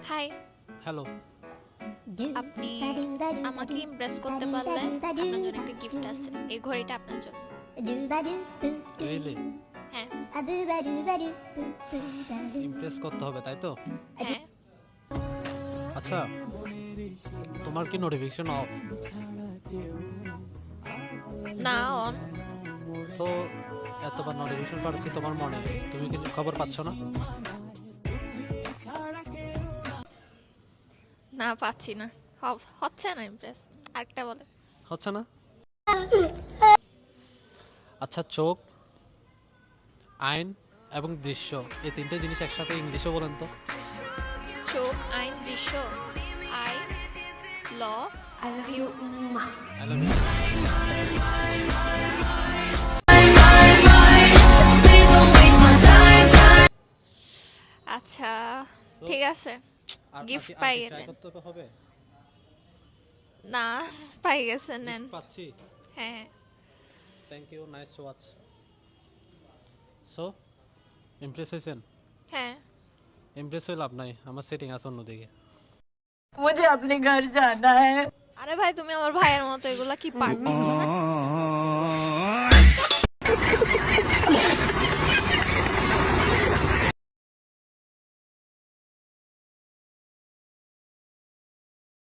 High, hello. আপনি আমাকে Impress করতে পারলে আপনার জন্য একটা গিফট আছে। এই ঘড়িটা আপনার জন্য। রিয়েলি হ্যাঁ ইমপ্রেস করতে হবে তাই তো? হ্যাঁ, আচ্ছা, তোমার কি নোটিফিকেশন অফ? না অন। তো এতবার নোটিফিকেশন পাচ্ছি তোমার মনে, তুমি কি খবর পাচ্ছ না? না পাচ্ছি না, হচ্ছে না ইমপ্রেস। আরেকটা বলে। হচ্ছে না? আচ্ছা, চোখ, আইন এবং দৃশ্য, এই তিনটে জিনিস একসাথে ইংলিশে বলেন তো। চোখ, আইন, দৃশ্য। I love you. I love you. আচ্ছা ঠিক আছে, আর- গিফট আর কি- আর পাই কি try গেলেন। করতে হবে? না, পাই গেছেন, নেন। Gift পাচ্ছি। হ্যাঁ thank you, nice to watch. So impress হয়েছেন? হ্যাঁ। ইমপ্রেস হয়ে লাভ নাই, আমার সেটিং আছে অন্যদিকে। मुझे अपने घर जाना है। আরে ভাই, তুমি আমার ভাইয়ের মতো এগুলা কি পার্ট দিচ্ছ না?